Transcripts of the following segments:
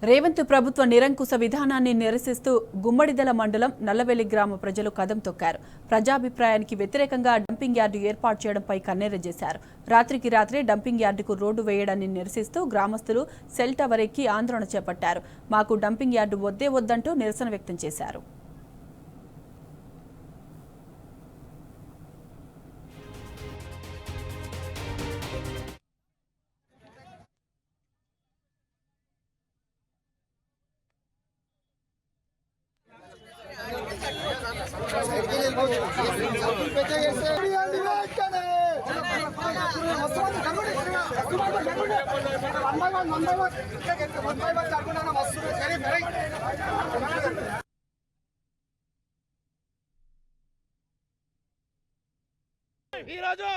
రేవంత్ ప్రభుత్వ నిరంకుశ విధానాన్ని నిరసిస్తూ గుమ్మడిదల మండలం నల్లవెల్లి గ్రామ ప్రజలు కదం తొక్కారు. ప్రజాభిప్రాయానికి వ్యతిరేకంగా డంపింగ్ యార్డు ఏర్పాటు చేయడంపై కన్నెర్ర చేశారు. రాత్రికి రాత్రే డంపింగ్ యార్డుకు రోడ్డు వేయడాన్ని నిరసిస్తూ గ్రామస్తులు సెల్ టవర్ ఎక్కి ఆందోళన చేపట్టారు. మాకు డంపింగ్ యార్డు వద్దే వద్దంటూ నిరసన వ్యక్తం చేశారు. ఈరోజు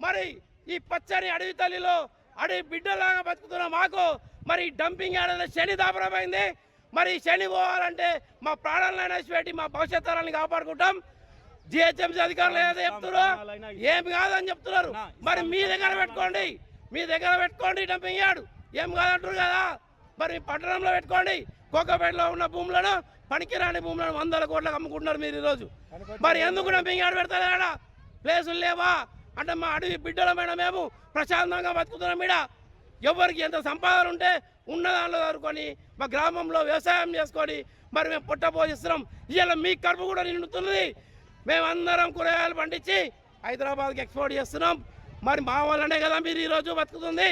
మరి ఈ పచ్చని అడవి తల్లిలో అడవి బిడ్డలాగా బతుకుతున్న మాకు మరి డంపింగ్ యార్డ్ శని దాపరమైంది. మరి శని పోవాలంటే మా ప్రాణాలను పెట్టి మా భవిష్యత్ తరాన్ని కాపాడుకుంటాం. జిహెచ్ఎంసీ అధికారులు ఏదో చెప్తున్నారు, ఏం కాదని చెప్తున్నారు. మరి మీ దగ్గర పెట్టుకోండి డంపింగ్ యార్డ్ ఏం కాదంటారు కదా. మరి పట్టణంలో పెట్టుకోండి. కోకపేటలో ఉన్న భూములను పనికిరాని భూములను 100 కోట్లకు అమ్ముకుంటున్నారు మీరు ఈరోజు. మరి ఎందుకు డంపింగ్ యార్డ్ పెడతారు? ఆడ ప్లేసులు లేవా అంటే మా అడవి బిడ్డలమైన మేము ప్రశాంతంగా బతుకుతున్నాం. ఈడ ఎవరికి ఎంత సంపాదన ఉంటే ఉన్న దానిలో చదువుకొని మా గ్రామంలో వ్యవసాయం చేసుకొని మరి మేము పుట్ట పోషిస్తున్నాం. ఇవాళ మీ కడుపు కూడా నిండుతున్నది. మేమందరం కూరగాయలు పండించి హైదరాబాద్కి ఎక్స్పోర్ట్ చేస్తున్నాం. మరి మా వల్లనే కదా మీరు ఈరోజు బతుకుతుంది.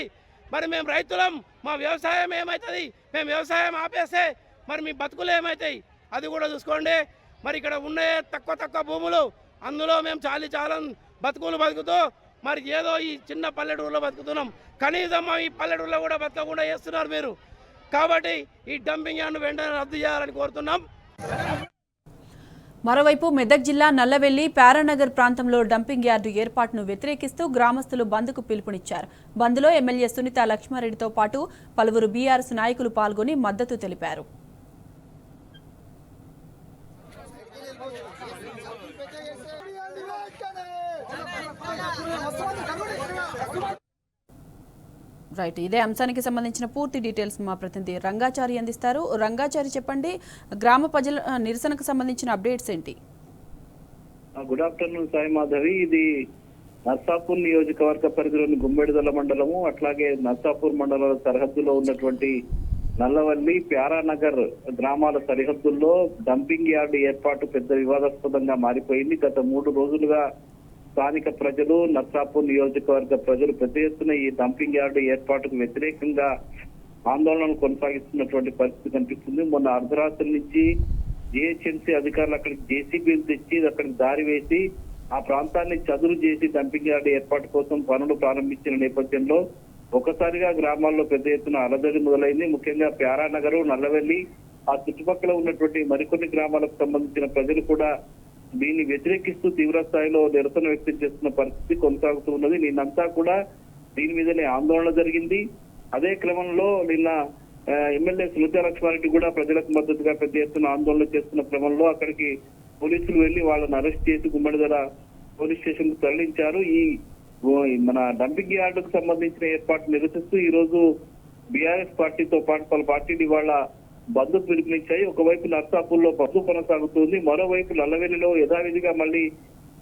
మరి మేము రైతులం, మా వ్యవసాయం ఏమవుతుంది? మేము వ్యవసాయం ఆపేస్తే మరి మీ బతుకులు ఏమవుతాయి? అది కూడా చూసుకోండి. మరి ఇక్కడ ఉండే తక్కువ భూములు, అందులో మేము చాలా బతుకులు బతుకుతూ మరి ఏదో ఈ చిన్న పల్లెటూరులో బతుకుతున్నాం. కనీసం ఈ పల్లెటూరులో కూడా బతకకుండా చేస్తున్నారు మీరు. కాబట్టి ఈ డంపింగ్ యార్డ్ను వెంటనే రద్దు చేయాలని కోరుతున్నాం. మరోవైపు మెదక్ జిల్లా నల్లవెల్లి పారానగర్ ప్రాంతంలో డంపింగ్ యార్డు ఏర్పాటును వ్యతిరేకిస్తూ గ్రామస్తులు బంద్కు పిలుపునిచ్చారు. బంద్లో ఎమ్మెల్యే సునీత లక్ష్మారెడ్డితో పాటు పలువురు బీఆర్ఎస్ నాయకులు పాల్గొని మద్దతు తెలిపారు. రైట్, ఇదే అంశానికి సంబంధించిన పూర్తి డీటెయిల్స్ మా ప్రతినిధి రంగాచారి అందిస్తారు. రంగాచారి, చెప్పండి, గ్రామ ప్రజల నిరసనకు సంబంధించిన అప్డేట్స్ ఏంటి? Good afternoon Sai Madhavi. ఇది నర్సాపూర్ నియోజకవర్గ పరిధిలోని గుమ్మడిదల మండలము, అట్లాగే నర్సాపూర్ మండలాల సరిహద్దులో ఉన్నటువంటి నల్లవల్లి ప్యారానగర్ గ్రామాల సరిహద్దుల్లో డంపింగ్ యార్డు ఏర్పాటు పెద్ద వివాదాస్పదంగా మారిపోయింది. గత 3 రోజులుగా స్థానిక ప్రజలు, నర్సాపూర్ నియోజకవర్గ ప్రజలు పెద్ద ఎత్తున ఈ డంపింగ్ యార్డు ఏర్పాటుకు వ్యతిరేకంగా ఆందోళనలు కొనసాగిస్తున్నటువంటి పరిస్థితి కనిపిస్తుంది. మొన్న అర్ధరాత్రి నుంచి జిహెచ్ఎంసీ అధికారులు అక్కడికి జేసీబీలు తెచ్చి అక్కడికి దారి వేసి ఆ ప్రాంతాన్ని చదును చేసి డంపింగ్ యార్డు ఏర్పాటు కోసం పనులు ప్రారంభించిన నేపథ్యంలో ఒకసారిగా గ్రామాల్లో పెద్ద ఎత్తున అలజడి మొదలైంది. ముఖ్యంగా ప్యారానగరు, నల్లవెల్లి ఆ చుట్టుపక్కల ఉన్నటువంటి మరికొన్ని గ్రామాలకు సంబంధించిన ప్రజలు కూడా దీన్ని వ్యతిరేకిస్తూ తీవ్ర స్థాయిలో నిరసన వ్యక్తం చేస్తున్న పరిస్థితి కొనసాగుతూ ఉన్నది. నిన్నంతా కూడా దీని మీదనే ఆందోళన జరిగింది. అదే క్రమంలో నిన్న ఎమ్మెల్యే సునీత లక్ష్మారెడ్డి కూడా ప్రజలకు మద్దతుగా పెద్ద ఎత్తున ఆందోళన చేస్తున్న క్రమంలో అక్కడికి పోలీసులు వెళ్లి వాళ్ళని అరెస్ట్ చేసి గుమ్మడిదల పోలీస్ స్టేషన్ కు తరలించారు. ఈ మన డంపింగ్ యార్డుకు సంబంధించిన ఏర్పాటు నిరసిస్తూ ఈ రోజు బీఆర్ఎస్ పార్టీతో పాటు పలు పార్టీలు ఇవాళ బంద్ పిలుపునిచ్చాయి. ఒకవైపు నర్సాపూర్ లో బంద్ కొనసాగుతుంది, మరోవైపు నల్లవెల్లిలో యథావిధిగా మళ్ళీ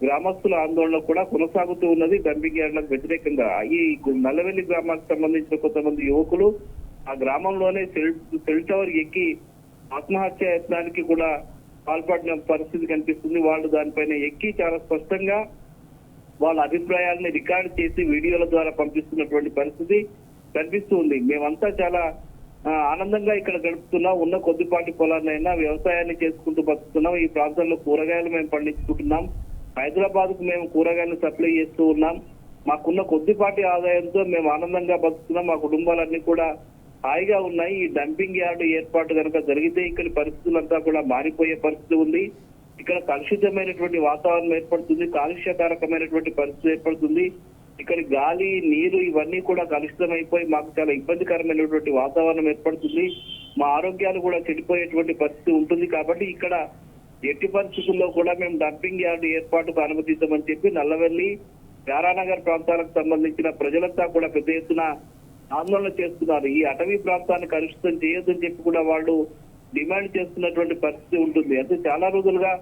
గ్రామస్తుల ఆందోళన కూడా కొనసాగుతూ ఉన్నది డంపింగ్ యార్డులకు వ్యతిరేకంగా. ఈ నల్లవెల్లి గ్రామానికి సంబంధించిన కొంతమంది యువకులు ఆ గ్రామంలోనే సెల్ టవర్ ఎక్కి ఆత్మహత్య యత్నానికి కూడా పాల్పడిన పరిస్థితి కనిపిస్తుంది. వాళ్ళు దానిపైన ఎక్కి చాలా స్పష్టంగా వాళ్ళ అభిప్రాయాలని రికార్డు చేసి వీడియోల ద్వారా పంపిస్తున్నటువంటి పరిస్థితి కనిపిస్తుంది. మేమంతా చాలా ఆనందంగా ఇక్కడ గడుపుతున్నాం. ఉన్న కొద్దిపాటి పొలాన్నైనా వ్యవసాయాన్ని చేసుకుంటూ బతుకుతున్నాం. ఈ ప్రాంతంలో కూరగాయలు మేము పండించుకుంటున్నాం. హైదరాబాద్ కు మేము కూరగాయలు సప్లై చేస్తూ ఉన్నాం. మాకున్న కొద్దిపాటి ఆదాయంతో మేము ఆనందంగా బతుకుతున్నాం. మా కుటుంబాలన్నీ కూడా హాయిగా ఉన్నాయి. ఈ డంపింగ్ యార్డు ఏర్పాటు కనుక జరిగితే ఇక్కడ పరిస్థితులంతా కూడా మారిపోయే పరిస్థితి ఉంది. ఇక్కడ కలుషితమైనటువంటి వాతావరణం ఏర్పడుతుంది, కాలుష్యకారకమైనటువంటి పరిస్థితి ఏర్పడుతుంది. ఇక్కడ గాలి, నీరు ఇవన్నీ కూడా కలుషితమైపోయి మాకు చాలా ఇబ్బందికరమైనటువంటి వాతావరణం ఏర్పడుతుంది. మా ఆరోగ్యాలు కూడా చెడిపోయేటువంటి పరిస్థితి ఉంటుంది. కాబట్టి ఇక్కడ ఎట్టి పరిస్థితుల్లో కూడా మేము డంపింగ్ యార్డు ఏర్పాటుకు అనుమతించమని చెప్పి నల్లవెల్లి, ప్యారానగర్ ప్రాంతాలకు సంబంధించిన ప్రజలంతా కూడా పెద్ద ఎత్తున ఆందోళన చేస్తున్నారు. ఈ అటవీ ప్రాంతాన్ని కలుషితం చేయొద్దని చెప్పి కూడా వాళ్ళు డిమాండ్ చేస్తున్నటువంటి పరిస్థితి ఉంటుంది. అంటే చాలా రోజులుగా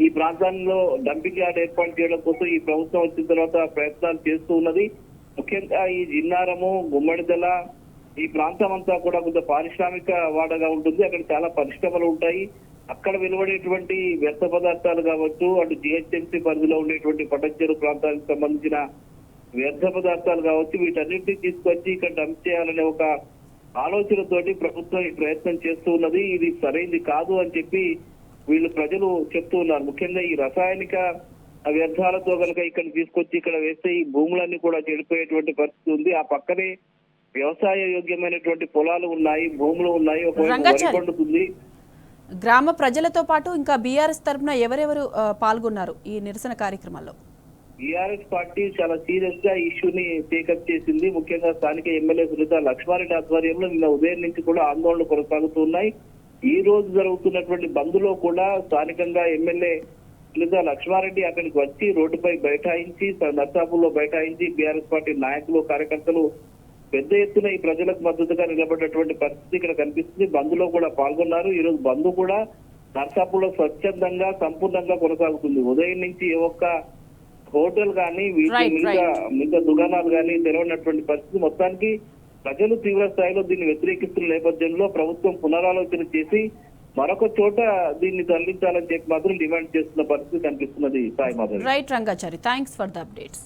ఈ ప్రాంతాల్లో డంపింగ్ యార్డ్ ఏర్పాటు చేయడం కోసం ఈ ప్రభుత్వం వచ్చిన తర్వాత ప్రయత్నాలు చేస్తూ ఉన్నది. ముఖ్యంగా ఈ జిన్నారము, గుమ్మడిదల ఈ ప్రాంతం అంతా కూడా కొంత పారిశ్రామిక వాడగా ఉంటుంది. అక్కడ చాలా పరిశ్రమలు ఉంటాయి. అక్కడ వెలువడేటువంటి వ్యర్థ పదార్థాలు కావచ్చు, అటు జిహెచ్ఎంసీ పరిధిలో ఉండేటువంటి పటంచెరు ప్రాంతానికి సంబంధించిన వ్యర్థ పదార్థాలు కావచ్చు, వీటన్నిటిని తీసుకొచ్చి ఇక్కడ డంప్ చేయాలనే ఒక ఆలోచనతోటి ప్రభుత్వం ఈ ప్రయత్నం చేస్తూ ఉన్నది. ఇది సరైనది కాదు అని చెప్పి వీళ్ళు ప్రజలు చెప్తూ ఉన్నారు. ముఖ్యంగా ఈ రసాయనిక వ్యర్థాలతో కనుక ఇక్కడ తీసుకొచ్చి ఇక్కడ వేస్తే ఈ భూములన్నీ కూడా చెడిపోయేటువంటి పరిస్థితి ఉంది. ఆ పక్కనే వ్యవసాయ యోగ్యమైనటువంటి పొలాలు ఉన్నాయి, భూములు ఉన్నాయి, ఒక వరి పండుతుంది. గ్రామ ప్రజలతో పాటు ఇంకా బీఆర్ఎస్ తరఫున ఎవరెవరు పాల్గొన్నారు ఈ నిరసన కార్యక్రమంలో? బీఆర్ఎస్ పార్టీ చాలా సీరియస్ గా ఇష్యూని టేకప్ చేసింది. ముఖ్యంగా స్థానిక ఎమ్మెల్యే సునీత లక్ష్మారెడ్డి ఆధ్వర్యంలో నిన్న ఉదయం నుంచి కూడా ఆందోళనలు కొనసాగుతున్నాయి. ఈ రోజు జరుగుతున్నటువంటి బంద్ లో కూడా స్థానికంగా ఎమ్మెల్యే సునీత లక్ష్మారెడ్డి అక్కడికి వచ్చి రోడ్డుపై బైఠాయించి, నర్సాపూర్లో బైఠాయించి బీఆర్ఎస్ పార్టీ నాయకులు, కార్యకర్తలు పెద్ద ఎత్తున ఈ ప్రజలకు మద్దతుగా నిలబడినటువంటి పరిస్థితి ఇక్కడ కనిపిస్తుంది. బంద్ లో కూడా పాల్గొన్నారు. ఈ రోజు బంద్ కూడా నర్సాపూర్లో స్వచ్ఛందంగా సంపూర్ణంగా కొనసాగుతుంది. ఉదయం నుంచి ఏ ఒక్క హోటల్ కానీ మిగతా దుకాణాలు కానీ తెరవనటువంటి పరిస్థితి. మొత్తానికి ప్రజలు తీవ్ర స్థాయిలో దీన్ని వ్యతిరేకిస్తున్న నేపథ్యంలో ప్రభుత్వం పునరాలోచన చేసి మరొక చోట దీన్ని తరలించాలని చెప్పి మాత్రం డిమాండ్ చేస్తున్న పరిస్థితి కనిపిస్తున్నది. Sai Madhavi. Right Rangachari, thanks for the updates.